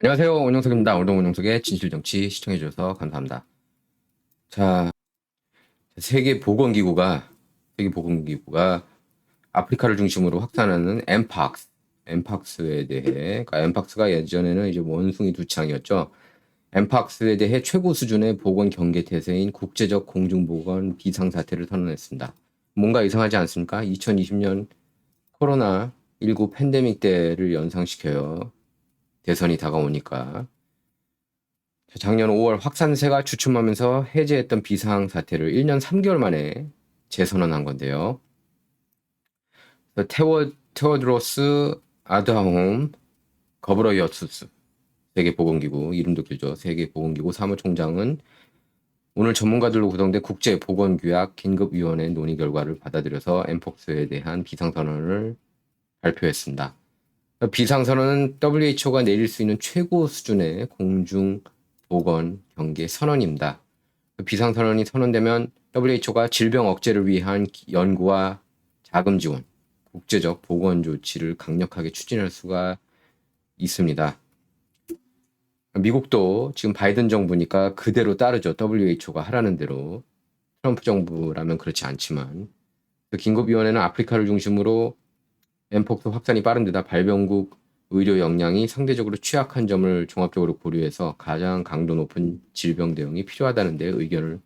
안녕하세요. 원영석입니다. 오늘도 원영석의 진실정치 시청해주셔서 감사합니다. 자, 세계보건기구가 아프리카를 중심으로 확산하는 엠팍스에 대해, 그러니까 엠팍스가 예전에는 이제 원숭이 두창이었죠. 엠팍스에 대해 최고 수준의 보건 경계 태세인 국제적 공중보건 비상사태를 선언했습니다. 뭔가 이상하지 않습니까? 2020년 코로나19 팬데믹 때를 연상시켜요. 대선이 다가오니까. 작년 5월 확산세가 주춤하면서 해제했던 비상사태를 1년 3개월 만에 재선언한 건데요. 테워드로스 아드하홈 거브러이어투스 세계보건기구, 이름도 길죠. 세계보건기구 사무총장은 오늘 전문가들로 구성된 국제보건규약 긴급위원회 논의 결과를 받아들여서 엠폭스에 대한 비상선언을 발표했습니다. 비상선언은 WHO가 내릴 수 있는 최고 수준의 공중보건 경계 선언입니다. 비상선언이 선언되면 WHO가 질병 억제를 위한 연구와 자금 지원, 국제적 보건 조치를 강력하게 추진할 수가 있습니다. 미국도 지금 바이든 정부니까 그대로 따르죠. WHO가 하라는 대로. 트럼프 정부라면 그렇지 않지만. 긴급위원회는 아프리카를 중심으로 엠폭스 확산이 빠른 데다 발병국 의료 역량이 상대적으로 취약한 점을 종합적으로 고려해서 가장 강도 높은 질병 대응이 필요하다는 데 의견을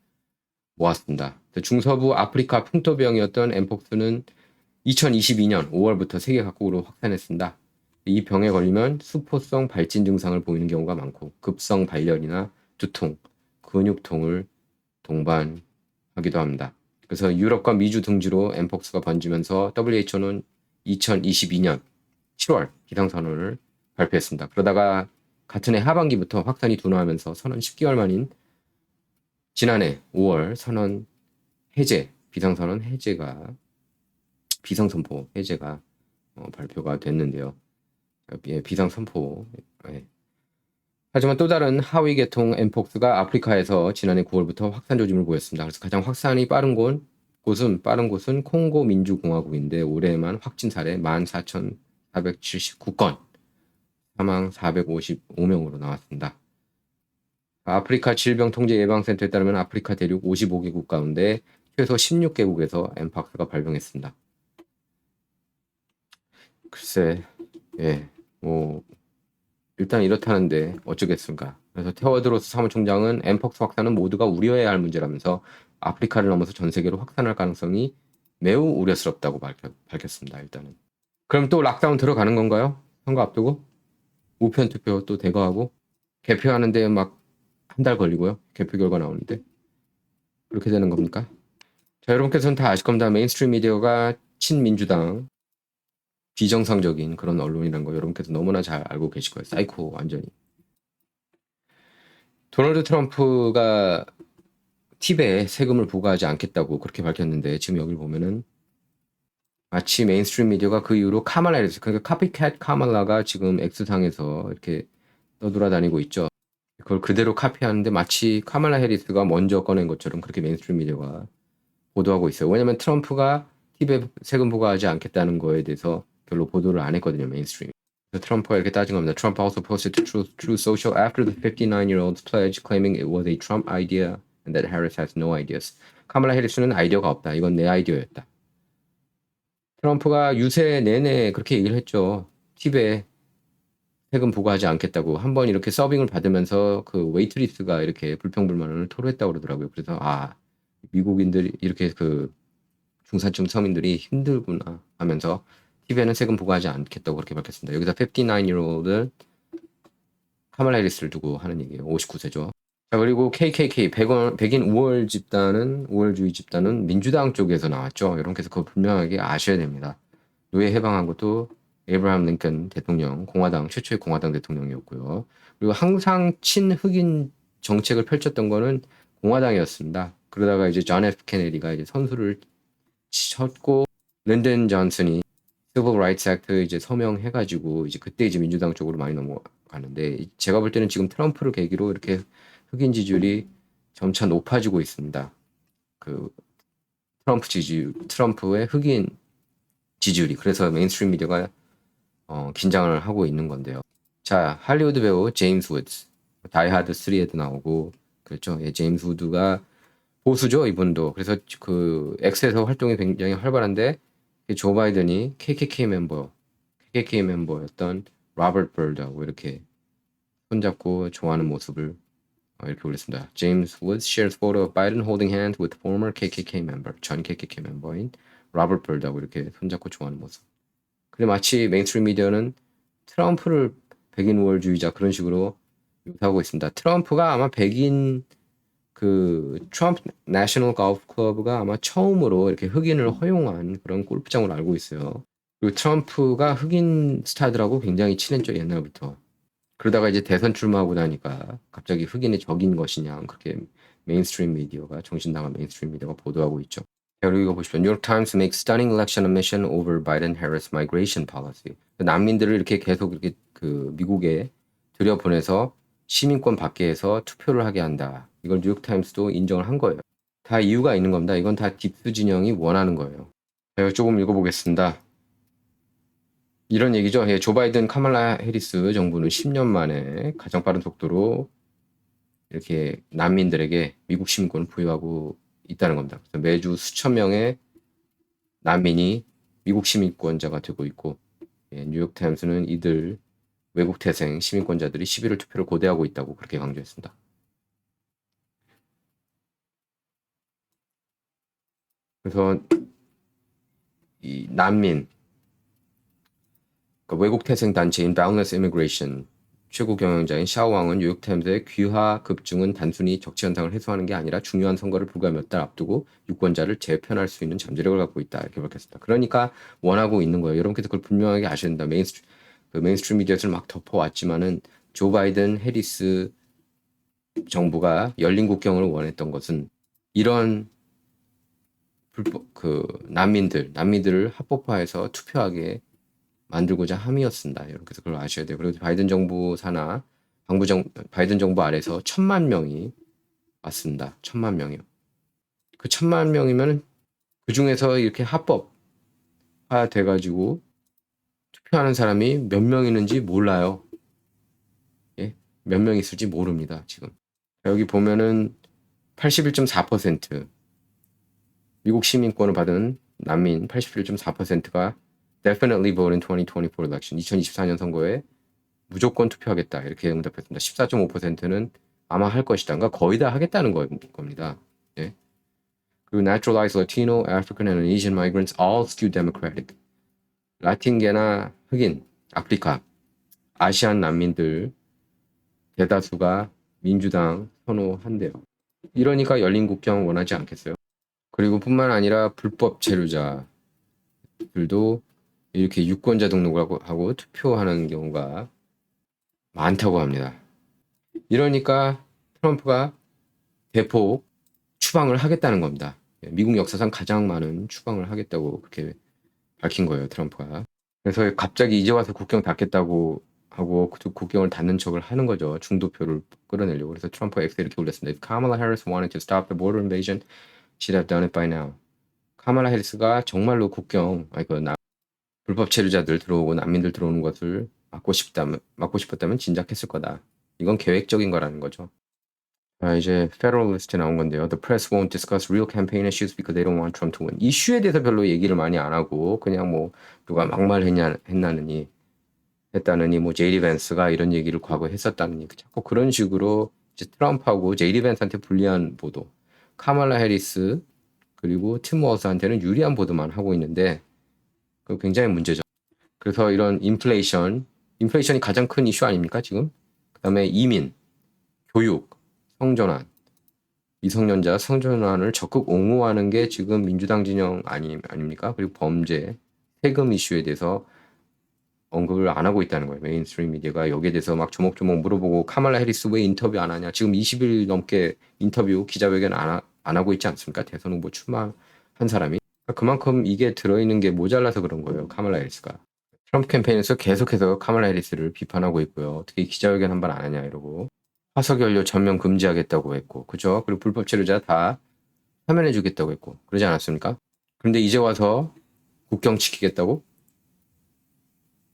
모았습니다. 중서부 아프리카 풍토병이었던 엠폭스는 2022년 5월부터 세계 각국으로 확산했습니다. 이 병에 걸리면 수포성 발진 증상을 보이는 경우가 많고 급성 발열이나 두통, 근육통을 동반하기도 합니다. 그래서 유럽과 미주 등지로 엠폭스가 번지면서 WHO는 2022년 7월 비상선언을 발표했습니다. 그러다가 같은 해 하반기부터 확산이 둔화하면서 선언 10개월 만인 지난해 5월 선언 해제, 비상선포 해제가 발표가 됐는데요. 예, 비상선포. 예. 하지만 또 다른 하위 계통 엠폭스가 아프리카에서 지난해 9월부터 확산 조짐을 보였습니다. 그래서 가장 확산이 빠른 곳은 콩고 민주공화국인데 올해만 확진 사례 14,479건, 사망 455명으로 나왔습니다. 아프리카 질병통제예방센터에 따르면 아프리카 대륙 55개국 가운데 최소 16개국에서 엠팍스가 발병했습니다. 글쎄, 예, 뭐 일단 이렇다는데 어쩌겠습니까? 그래서 테워드로스 사무총장은 엠팍스 확산은 모두가 우려해야 할 문제라면서 아프리카를 넘어서 전 세계로 확산할 가능성이 매우 우려스럽다고 밝혔습니다. 일단은. 그럼 또 락다운 들어가는 건가요? 선거 앞두고 우편 투표 또 대거하고 개표하는데 막 한 달 걸리고요. 개표 결과 나오는데 그렇게 되는 겁니까? 자, 여러분께서는 다 아실 겁니다. 메인스트림 미디어가 친민주당 비정상적인 그런 언론이라는 거 여러분께서 너무나 잘 알고 계실 거예요. 사이코 완전히. 도널드 트럼프가 팁에 세금을 부과하지 않겠다고 그렇게 밝혔는데 지금 여기 보면은 마치 메인스트림 미디어가 그 이후로 카말라 해리스, 그러니까 카피캣 카말라가 지금 X상에서 이렇게 떠돌아다니고 있죠. 그걸 그대로 카피하는데 마치 카말라 해리스가 먼저 꺼낸 것처럼 그렇게 메인스트림 미디어가 보도하고 있어요. 왜냐면 트럼프가 팁에 세금 부과하지 않겠다는 거에 대해서 별로 보도를 안 했거든요, 메인스트림. 트럼프가 이렇게 따진 겁니다. Trump also posted to Truth Social after the 59-year-old's pledge, claiming it was a Trump idea and that Harris has no ideas. 카말라 해리스는 아이디어가 없다. 이건 내 아이디어였다. 트럼프가 유세 내내 그렇게 얘기를 했죠. 팁에 세금 부과하지 않겠다고. 한번 이렇게 서빙을 받으면서 그 웨이트리스가 이렇게 불평불만을 토로했다고 그러더라고요. 그래서 미국인들이 이렇게 그 중산층 서민들이 힘들구나 하면서 팁에는 세금 부과하지 않겠다고 그렇게 밝혔습니다. 여기서 59-year-old 카말라 해리스를 두고 하는 얘기예요. 59세죠. 자, 그리고 KKK 백인 우월주의 집단은 민주당 쪽에서 나왔죠. 여러분께서 그거 분명하게 아셔야 됩니다. 노예 해방한 것도 에이브라함 링컨 대통령, 최초의 공화당 대통령이었고요. 그리고 항상 친흑인 정책을 펼쳤던 거는 공화당이었습니다. 그러다가 이제 존 F 케네디가 이제 선수를 쳤고 랜든 존슨이 Civil Rights Act 이제 서명해가지고 이제 그때 이제 민주당 쪽으로 많이 넘어가는데 제가 볼 때는 지금 트럼프를 계기로 이렇게 흑인 지지율이 점차 높아지고 있습니다. 그 트럼프의 흑인 지지율이. 그래서 메인스트림 미디어가 긴장을 하고 있는 건데요. 자, 할리우드 배우 제임스 우드. 다이하드 3에도 나오고 그렇죠. 예, 제임스 우드가 보수죠, 이분도. 그래서 그 X에서 활동이 굉장히 활발한데 조 바이든이 KKK 멤버였던 로버트 벌드하고 이렇게 손잡고 좋아하는 모습을 이렇게 올렸습니다. James Woods shares photo of Biden holding hands with former KKK member, 전 KKK 멤버인 로버트 벌드하고 이렇게 손잡고 좋아하는 모습. 근데 마치 메인스트림 미디어는 트럼프를 백인 우월주의자 그런 식으로 묘사하고 있습니다. 트럼프가 아마 백인 그 트럼프 내셔널 골프 클럽가 아마 처음으로 이렇게 흑인을 허용한 그런 골프장으로 알고 있어요. 그리고 트럼프가 흑인 스타들하고 굉장히 친했죠, 옛날부터. 그러다가 이제 대선 출마하고 나니까 갑자기 흑인의 적인 것이냐 그렇게 메인스트림 미디어가 정신나간 메인스트림 미디어가 보도하고 있죠. 그리고 이거 보십시오. 뉴욕 타임스 makes stunning election admission over Biden-Harris migration policy. 난민들을 이렇게 계속 이렇게 그 미국에 들여보내서 시민권 밖에서 투표를 하게 한다. 이걸 뉴욕 타임스도 인정을 한 거예요. 다 이유가 있는 겁니다. 이건 다 딥스 진영이 원하는 거예요. 제가 조금 읽어보겠습니다. 이런 얘기죠. 예, 조 바이든 카말라 해리스 정부는 10년 만에 가장 빠른 속도로 이렇게 난민들에게 미국 시민권을 부여하고 있다는 겁니다. 그래서 매주 수천 명의 난민이 미국 시민권자가 되고 있고, 예, 뉴욕타임스는 이들 외국 태생 시민권자들이 11월 투표를 고대하고 있다고 그렇게 강조했습니다. 그래서 이 난민, 그러니까 외국 태생 단체인 Boundless Immigration 최고 경영자인 샤오왕은 뉴욕타임스의 귀화 급증은 단순히 적치 현상을 해소하는 게 아니라 중요한 선거를 불과 몇 달 앞두고 유권자를 재편할 수 있는 잠재력을 갖고 있다 이렇게 밝혔습니다. 그러니까 원하고 있는 거예요. 여러분께서 그걸 분명하게 아셔야 된다. 메인스트림 미디어를 막 덮어왔지만은 조 바이든 해리스 정부가 열린 국경을 원했던 것은 이런 불법 난민들을 합법화해서 투표하게 만들고자 함이었습니다. 여러분께서 그걸 아셔야 돼요. 그리고 바이든 정부 산하 바이든 정부 아래서 1,000만 명이 왔습니다. 1,000만 명이요. 그 1,000만 명이면 그 중에서 이렇게 합법화 돼가지고 투표하는 사람이 몇 명 있는지 몰라요. 예? 몇 명 있을지 모릅니다. 지금 여기 보면은 81.4% 미국 시민권을 받은 난민 81.4%가 definitely vote in 2024 election 2024년 선거에 무조건 투표하겠다 이렇게 응답했습니다. 14.5%는 아마 할 것이다. 그러니까 거의 다 하겠다는 겁니다. 예. 그리고 naturalized Latino, African and Asian migrants all skew Democratic. 라틴계나 흑인, 아프리카, 아시안 난민들 대다수가 민주당 선호한대요. 이러니까 열린 국경 원하지 않겠어요? 그리고 뿐만 아니라 불법 체류자들도 이렇게 유권자 등록을 하고 투표하는 경우가 많다고 합니다. 이러니까 트럼프가 대폭 추방을 하겠다는 겁니다. 미국 역사상 가장 많은 추방을 하겠다고 그렇게 밝힌 거예요, 트럼프가. 그래서 갑자기 이제 와서 국경 닫겠다고 하고 국경을 닫는 척을 하는 거죠. 중도표를 끌어내려고. 그래서 트럼프가 X에 이렇게 올렸습니다. If Kamala Harris wanted to stop the border invasion, she'd have done it by now. 카말라 해리스가 정말로 불법 체류자들 들어오고 난민들 들어오는 것을 막고 싶었다면 진작했을 거다. 이건 계획적인 거라는 거죠. 이제 Federalist에 나온 건데요. The press won't discuss real campaign issues because they don't want Trump to win. 이슈에 대해서 별로 얘기를 많이 안 하고 그냥 뭐 누가 했다느니 뭐 제이디 밴스가 이런 얘기를 과거에 했었다느니 자꾸 그런 식으로 이제 트럼프하고 제이디 밴스한테 불리한 보도, 카말라 해리스 그리고 팀 워스한테는 유리한 보도만 하고 있는데 그 굉장히 문제죠. 그래서 이런 인플레이션이 가장 큰 이슈 아닙니까 지금? 그다음에 이민, 교육, 성전환, 미성년자 성전환을 적극 옹호하는 게 지금 민주당 진영 아닙니까? 그리고 범죄, 세금 이슈에 대해서 언급을 안 하고 있다는 거예요. 메인스트림 미디어가 여기에 대해서 막 조목조목 물어보고 카말라 해리스 왜 인터뷰 안 하냐? 지금 20일 넘게 인터뷰 기자회견 안 하고 있지 않습니까? 대선 후보 출마한 사람이. 그만큼 이게 들어있는 게 모자라서 그런 거예요. 카말라 해리스가. 트럼프 캠페인에서 계속해서 카말라 해리스를 비판하고 있고요. 어떻게 기자회견 한 번 안 하냐 이러고. 화석 연료 전면 금지하겠다고 했고, 그죠? 그리고 불법 체류자 다 사면해주겠다고 했고, 그러지 않았습니까? 그런데 이제 와서 국경 지키겠다고?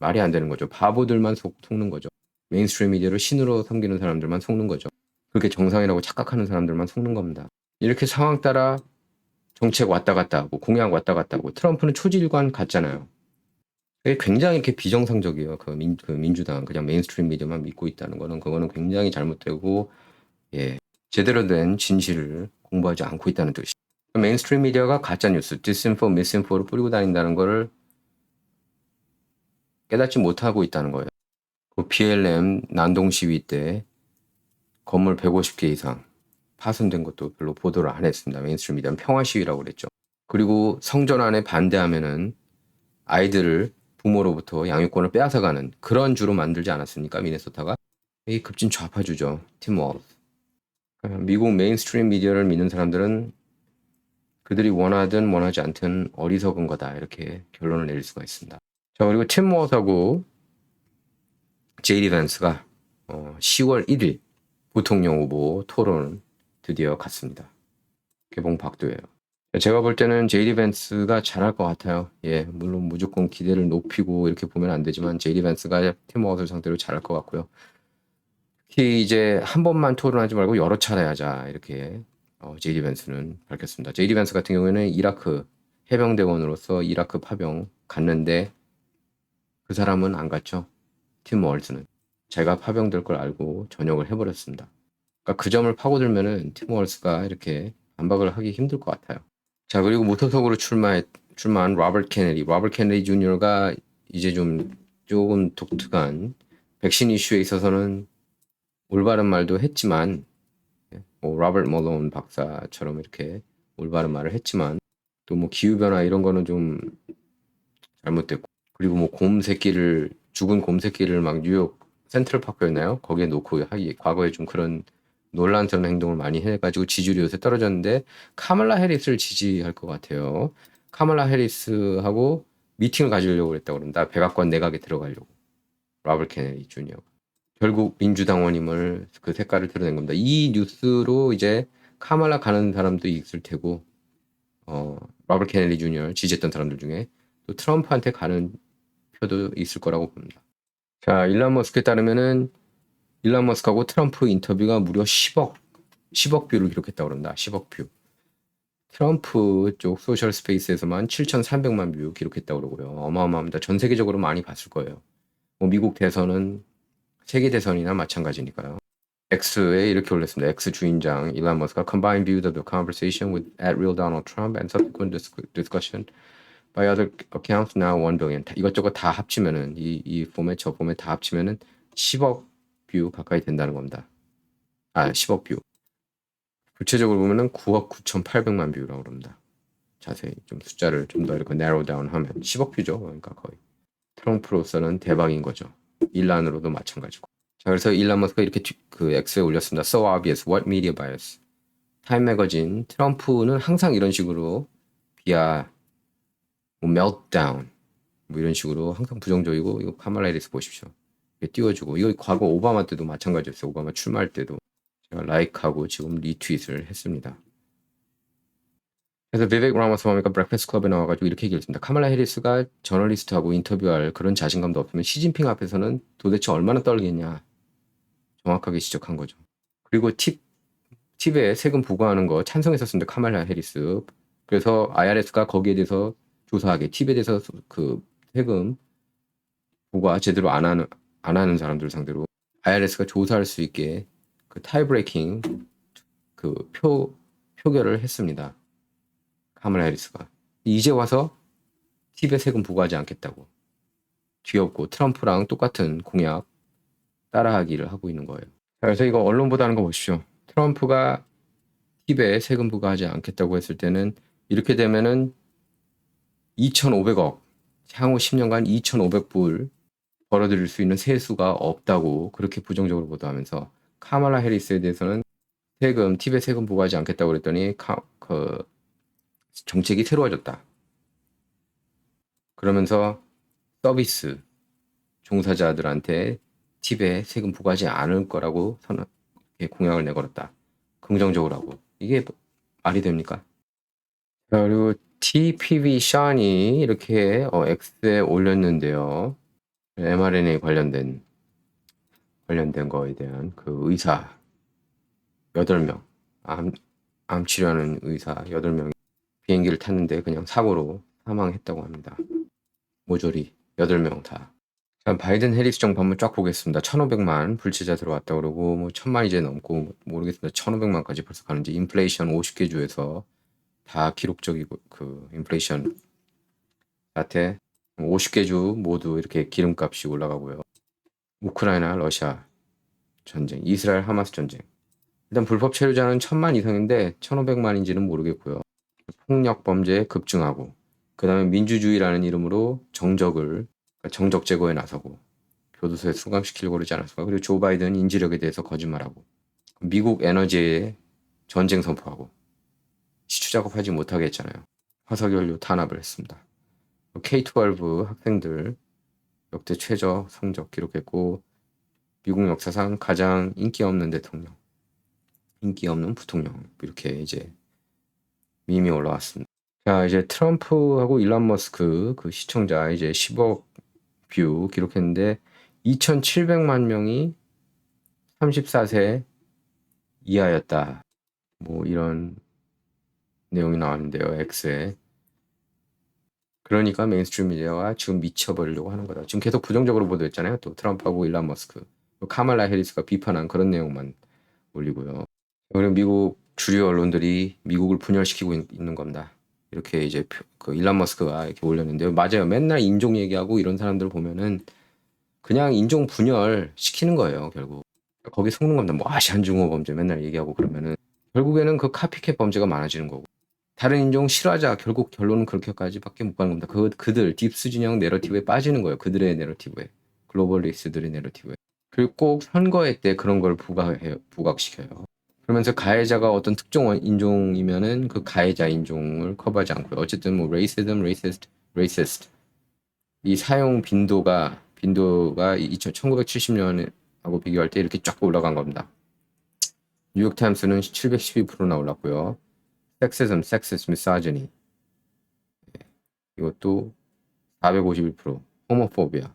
말이 안 되는 거죠. 바보들만 속는 거죠. 메인스트림 미디어를 신으로 섬기는 사람들만 속는 거죠. 그렇게 정상이라고 착각하는 사람들만 속는 겁니다. 이렇게 상황 따라 정책 왔다 갔다 하고 공약 왔다 갔다 하고 트럼프는 초지일관 같잖아요. 이게 굉장히 이렇게 비정상적이에요. 그 민주당 그냥 메인스트림 미디어만 믿고 있다는 거는 그거는 굉장히 잘못되고 예, 제대로 된 진실을 공부하지 않고 있다는 뜻이에요. 메인스트림 미디어가 가짜 뉴스, 디스인포, 미스인포를 뿌리고 다닌다는 거를 깨닫지 못하고 있다는 거예요. 그 BLM 난동 시위 때 건물 150개 이상 파손된 것도 별로 보도를 안 했습니다. 메인스트림 미디어는 평화 시위라고 그랬죠. 그리고 성전환에 반대하면은 아이들을 부모로부터 양육권을 빼앗아가는 그런 주로 만들지 않았습니까? 미네소타가. 이 급진 좌파주죠. 팀 월스. 미국 메인스트림 미디어를 믿는 사람들은 그들이 원하든 원하지 않든 어리석은 거다 이렇게 결론을 내릴 수가 있습니다. 자, 그리고 팀 월스하고 제이디 밴스가 10월 1일 부통령 후보 토론 드디어 갔습니다. 개봉 박도예요. 제가 볼 때는 제이디 밴스가 잘할 것 같아요. 예, 물론 무조건 기대를 높이고 이렇게 보면 안 되지만 제이디 밴스가 팀 워스를 상대로 잘할 것 같고요. 특히 이제 한 번만 토론하지 말고 여러 차례 하자 이렇게 제이디 밴스는 밝혔습니다. 제이디 밴스 같은 경우에는 이라크 해병대원으로서 이라크 파병 갔는데 그 사람은 안 갔죠. 팀 월스는 제가 파병될 걸 알고 전역을 해버렸습니다. 그러니까 그 점을 파고들면은 팀 월스가 이렇게 반박을 하기 힘들 것 같아요. 자, 그리고 무소속으로 출마한 로버트 케네디 주니어가 이제 조금 독특한 백신 이슈에 있어서는 올바른 말도 했지만, 뭐 로버트 멀론 박사처럼 이렇게 올바른 말을 했지만, 또 뭐 기후변화 이런 거는 좀 잘못됐고, 그리고 뭐 죽은 곰 새끼를 막 뉴욕 센트럴파크였나요? 거기에 놓고 과거에 좀 그런 논란스러운 행동을 많이 해가지고 지지율이 요새 떨어졌는데 카멀라 해리스를 지지할 것 같아요. 카멀라 해리스하고 미팅을 가지려고 했다고 그런다. 백악관 내각에 들어가려고. 로버트 케네디 주니어. 결국 민주당원임을 그 색깔을 드러낸 겁니다. 이 뉴스로 이제 카멀라 가는 사람도 있을 테고 로버트 케네디 주니어 지지했던 사람들 중에 또 트럼프한테 가는 표도 있을 거라고 봅니다. 자, 일론 머스크에 따르면은 일론 머스크하고 트럼프 인터뷰가 무려 10억 뷰를 기록했다고 그런다. 10억 뷰. 트럼프 쪽 소셜 스페이스에서만 7,300만 뷰 기록했다고 그러고요. 어마어마합니다. 전 세계적으로 많이 봤을 거예요. 뭐 미국 대선은 세계 대선이나 마찬가지니까요. X에 이렇게 올렸습니다. X 주인장 일론 머스크가 combined views of the conversation with @real Donald Trump and subsequent discussion by other accounts now 1 billion. 이것저것 다 합치면은 이 포맷 저 포맷 다 합치면은 10억 뷰 가까이 된다는 겁니다. 10억 뷰. 구체적으로 보면은 9억 9,800만 뷰라고 그럽니다. 자세히 좀 숫자를 좀 더 이렇게 narrow down 하면 10억 뷰죠. 그러니까 거의. 트럼프로서는 대박인 거죠. 일란으로도 마찬가지고. 자, 그래서 일론 머스크가 이렇게 그 X에 올렸습니다. So obvious, what media bias? 타임 매거진, 트럼프는 항상 이런 식으로 비하, 뭐 meltdown, 뭐 이런 식으로 항상 부정적이고 이거 카멀라 해리스 보십시오. 띄워주고 이거 과거 오바마 때도 마찬가지였어요. 오바마 출마할 때도 제가 라이크하고 지금 리트윗을 했습니다. 그래서 비벡 라마스와미가 브렉패스트 클럽에 나와가지고 이렇게 얘기했습니다. 카멀라 해리스가 저널리스트하고 인터뷰할 그런 자신감도 없으면 시진핑 앞에서는 도대체 얼마나 떨겠냐 정확하게 지적한 거죠. 그리고 팁에 세금 부과하는 거 찬성했었습니다. 카멀라 해리스. 그래서 IRS가 거기에 대해서 조사하게 팁에 대해서 그 세금 부과 제대로 안 하는 사람들 상대로 IRS가 조사할 수 있게 그 타이브레이킹 그 표결을 했습니다. 카멀라 해리스가 이제 와서 팁에 세금 부과하지 않겠다고 뒤엎고 트럼프랑 똑같은 공약 따라하기를 하고 있는 거예요. 자, 그래서 이거 언론 보다는 거 보십시오. 트럼프가 팁에 세금 부과하지 않겠다고 했을 때는 이렇게 되면은 2,500억 향후 10년간 2,500불 벌어들일 수 있는 세수가 없다고 그렇게 부정적으로 보도하면서 카멀라 해리스에 대해서는 팁에 세금 부과하지 않겠다고 그랬더니 그 정책이 새로워졌다. 그러면서 서비스 종사자들한테 팁에 세금 부과하지 않을 거라고 공약을 내걸었다. 긍정적으로 하고. 이게 말이 됩니까? 자, 그리고 TPV 션이 이렇게 X에 올렸는데요. mRNA 관련된 관련된 거에 대한 그 의사 8명, 암 치료하는 의사 8명이 비행기를 탔는데 그냥 사고로 사망했다고 합니다. 모조리 8명 다. 자, 바이든 해리스 정부 한번 쫙 보겠습니다. 1,500만 불체자 들어왔다 그러고 뭐 1,000만 이제 넘고 모르겠습니다. 1,500만까지 벌써 가는지. 인플레이션 50개 주에서 다 기록적이고 그 인플레이션 사태 50개 주 모두 이렇게 기름값이 올라가고요. 우크라이나 러시아 전쟁, 이스라엘 하마스 전쟁. 일단 불법 체류자는 1,000만 이상인데 1,500만인지는 모르겠고요. 폭력 범죄 급증하고 그다음에 민주주의라는 이름으로 정적 제거에 나서고 교도소에 수감시키려고 그러지 않았을까. 그리고 조 바이든 인지력에 대해서 거짓말하고 미국 에너지에 전쟁 선포하고 시추 작업하지 못하게 했잖아요. 화석연료 탄압을 했습니다. K-12 학생들 역대 최저 성적 기록했고 미국 역사상 가장 인기 없는 대통령, 인기 없는 부통령 이렇게 이제 밈이 올라왔습니다. 자, 이제 트럼프하고 일론 머스크 그 시청자 이제 10억 뷰 기록했는데 2,700만 명이 34세 이하였다. 뭐 이런 내용이 나왔는데요. X에. 그러니까 메인스트림 미디어가 지금 미쳐버리려고 하는 거다. 지금 계속 부정적으로 보도했잖아요. 또 트럼프하고 일론 머스크, 또 카말라 해리스가 비판한 그런 내용만 올리고요. 그리고 미국 주류 언론들이 미국을 분열시키고 있는 겁니다. 이렇게 이제 그 일론 머스크가 이렇게 올렸는데요. 맞아요. 맨날 인종 얘기하고 이런 사람들 보면은 그냥 인종 분열 시키는 거예요. 결국 거기 속는 겁니다. 뭐 아시안 중호 범죄 맨날 얘기하고 그러면은 결국에는 그 카피캣 범죄가 많아지는 거고. 다른 인종 싫어하자 결국 결론은 그렇게까지밖에 못 가는 겁니다. 그들 딥스 진영 내러티브에 빠지는 거예요. 그들의 내러티브에, 글로벌리스트들의 내러티브에. 그리고 꼭 선거회 때 그런 걸 부각시켜요. 그러면서 가해자가 어떤 특정 인종이면은 그 가해자 인종을 커버하지 않고요. 어쨌든 뭐 racist 이 사용 빈도가 1970년하고 비교할 때 이렇게 쫙 올라간 겁니다. 뉴욕 타임스는 712%나 올랐고요. sexism, misogyny 이것도 451%, homophobia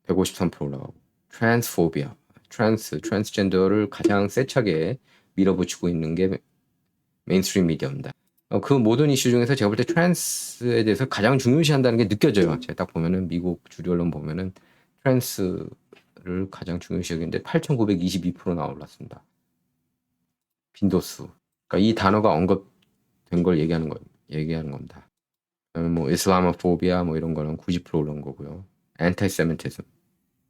153% 올라가고, transphobia, 트랜스젠더를 가장 세차게 밀어붙이고 있는 게 메인스트림 미디어입니다. 그 모든 이슈 중에서 제가 볼 때 트랜스에 대해서 가장 중요시한다는 게 느껴져요. 제가 딱 보면은 미국 주류 언론 보면은 트랜스를 가장 중요시하는데 8,922%나 올랐습니다. 빈도수. 그러니까 이 단어가 언급된 걸 얘기하는 겁니다. 그다음에 뭐 이슬라모포비아 뭐 이런 거는 90% 올라온 거고요. 엔티세미티즘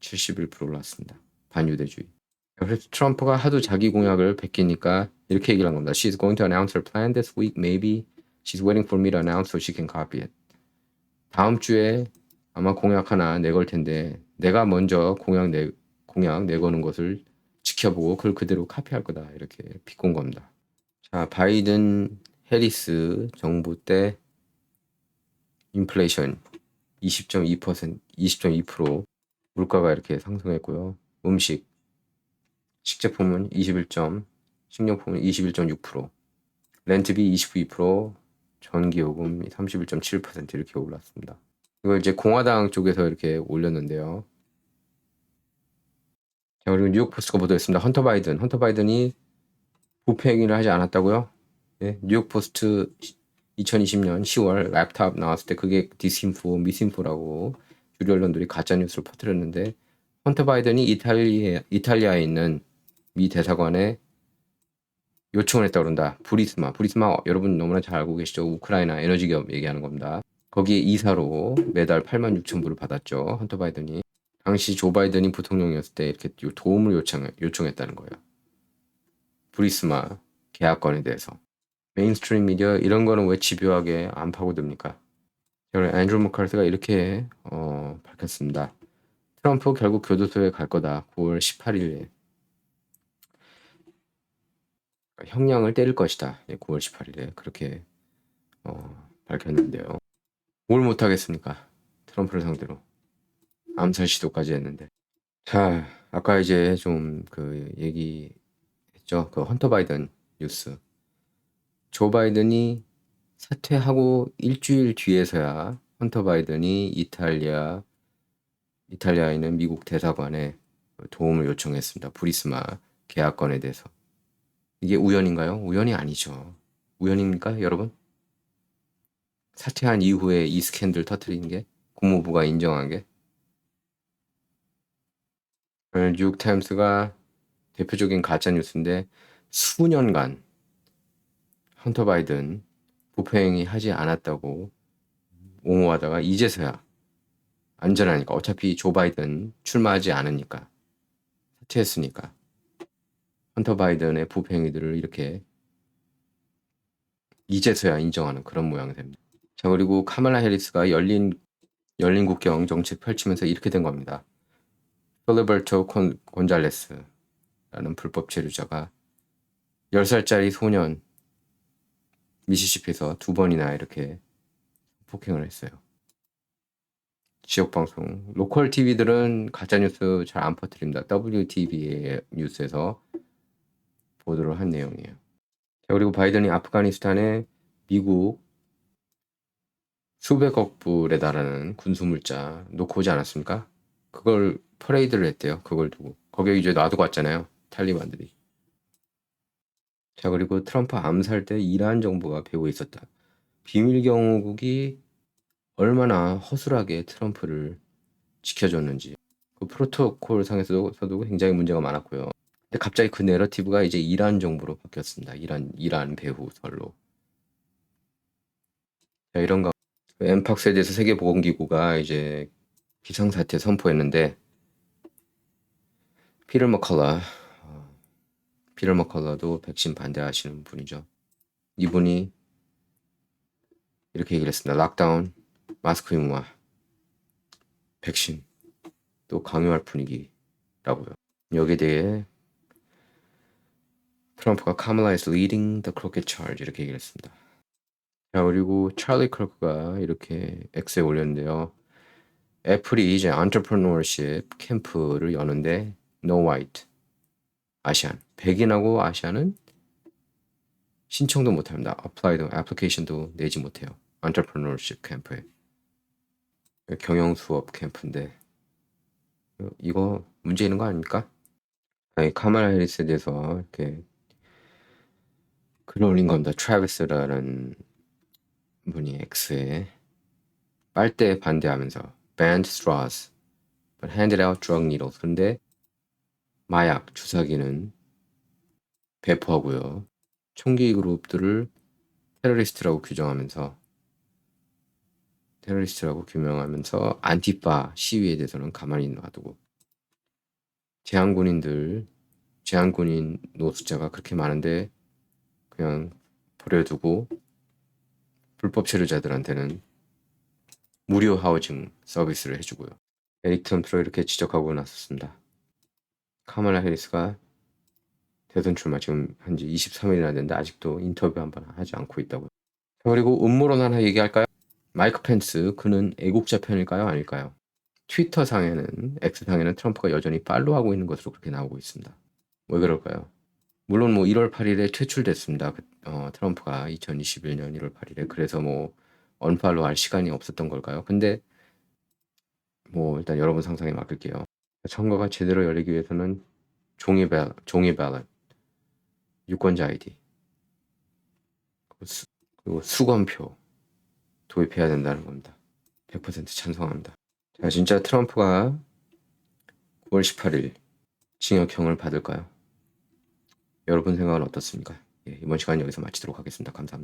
71% 올랐습니다. 반유대주의. 그래서 트럼프가 하도 자기 공약을 베끼니까 이렇게 얘기를 한 겁니다. She's going to announce her plan this week. Maybe she's waiting for me to announce so she can copy it. 다음 주에 아마 공약 하나 내걸 텐데 내가 먼저 공약 내거는 것을 지켜보고 그걸 그대로 카피할 거다. 이렇게 비꼰 겁니다. 자, 바이든 해리스 정부 때 인플레이션 20.2%, 20.2%, 물가가 이렇게 상승했고요. 식제품은 21점, 식료품은 21.6%, 렌트비 22%, 전기요금 31.7% 이렇게 올랐습니다. 이걸 이제 공화당 쪽에서 이렇게 올렸는데요. 자, 그리고 뉴욕 포스트가 보도했습니다. 헌터 바이든이 부패 행위를 하지 않았다고요? 네, 뉴욕 포스트 2020년 10월 랩탑 나왔을 때 그게 디스인포, 미스인포라고 주류 언론들이 가짜 뉴스를 퍼뜨렸는데 헌터 바이든이 이탈리아에 있는 미 대사관에 요청을 했다고 그런다. 부리스마 여러분 너무나 잘 알고 계시죠? 우크라이나 에너지 기업 얘기하는 겁니다. 거기에 이사로 매달 86,000불을 받았죠. 헌터 바이든이. 당시 조 바이든이 부통령이었을 때 이렇게 도움을 요청했다는 거예요. 부리스마 계약건에 대해서. 메인스트림 미디어 이런 거는 왜 집요하게 안 파고듭니까? 앤드루 머카르티가 이렇게 밝혔습니다. 트럼프 결국 교도소에 갈 거다. 9월 18일에 형량을 때릴 것이다. 9월 18일에 그렇게 밝혔는데요. 뭘 못하겠습니까? 트럼프를 상대로 암살 시도까지 했는데. 자, 아까 이제 좀 그 얘기했죠. 그 헌터 바이든 뉴스. 조 바이든이 사퇴하고 일주일 뒤에서야 헌터 바이든이 이탈리아에 있는 미국 대사관에 도움을 요청했습니다. 부리스마 계약건에 대해서. 이게 우연인가요? 우연이 아니죠. 우연입니까, 여러분? 사퇴한 이후에 이 스캔들 터트리는 게 국무부가 인정한 게 뉴욕타임스가 대표적인 가짜 뉴스인데 수년간 헌터 바이든 부패행위 하지 않았다고 옹호하다가 이제서야 안전하니까 어차피 조 바이든 출마하지 않으니까 사퇴했으니까 헌터 바이든의 부패행위들을 이렇게 이제서야 인정하는 그런 모양이 됩니다. 자, 그리고 카말라 해리스가 열린 국경 정책 펼치면서 이렇게 된 겁니다. 필리버토 곤잘레스라는 불법 체류자가 10살짜리 소년 미시시피에서 2번이나 이렇게 폭행을 했어요. 지역 방송, 로컬 TV들은 가짜 뉴스 잘 안 퍼뜨립니다. WTV의 뉴스에서 보도를 한 내용이에요. 자, 그리고 바이든이 아프가니스탄에 미국 수백억 불에 달하는 군수물자 놓고 오지 않았습니까? 그걸 퍼레이드를 했대요. 그걸 두고. 거기에 이제 놔두고 왔잖아요. 탈리반들이. 자, 그리고 트럼프 암살 때 이란 정부가 배후에 있었다. 비밀경호국이 얼마나 허술하게 트럼프를 지켜줬는지. 그 프로토콜 상에서도 굉장히 문제가 많았고요. 근데 갑자기 그 내러티브가 이제 이란 정부로 바뀌었습니다. 이란 배후설로. 자, 이런 거. 엠팍스에 대해서 세계보건기구가 이제 비상사태 선포했는데 피터 머컬러도 백신 반대하시는 분이죠. 이분이 이렇게 얘기를 했습니다. 락다운, 마스크 의무화, 백신 또 강요할 분위기라고요. 여기에 대해 트럼프가 카말라 is leading the crooked charge 이렇게 얘기를 했습니다. 자, 그리고 찰리 크로크가 이렇게 X에 올렸는데요. 애플이 이제 entrepreneurship 캠프를 여는데 no white, 아시안, 백인하고 아시안은 신청도 못합니다. 애플리케이션도 내지 못해요. entrepreneurship 캠프에. 경영 수업 캠프인데 이거 문제 있는 거 아닙니까? 아니, 카말라 해리스에 대해서 이렇게 글을 올린 겁니다. 트래비스라는 분이 X에 빨대 반대하면서 banned straws but handed out drug needles. 근데 마약, 주사기는 배포하고요. 총기 그룹들을 테러리스트라고 규명하면서 안티파 시위에 대해서는 가만히 놔두고 제한군인 노숙자가 그렇게 많은데 그냥 버려두고 불법 체류자들한테는 무료 하우징 서비스를 해주고요. 에릭 트럼프로 이렇게 지적하고 나섰습니다. 카말라 해리스가 대선 출마 지금 한지 23일이나 됐는데 아직도 인터뷰 한 번 하지 않고 있다고요. 그리고 음모론 하나 얘기할까요? 마이크 펜스, 그는 애국자 편일까요? 아닐까요? X상에는 트럼프가 여전히 팔로우하고 있는 것으로 그렇게 나오고 있습니다. 왜 그럴까요? 물론 뭐 1월 8일에 퇴출됐습니다. 트럼프가 2021년 1월 8일에. 그래서 뭐 언팔로우 할 시간이 없었던 걸까요? 근데 뭐 일단 여러분 상상에 맡길게요. 선거가 제대로 열리기 위해서는 종이 발럿, 유권자 아이디, 그리고 수검표 도입해야 된다는 겁니다. 100% 찬성합니다. 자, 진짜 트럼프가 9월 18일 징역형을 받을까요? 여러분 생각은 어떻습니까? 예, 이번 시간 여기서 마치도록 하겠습니다. 감사합니다.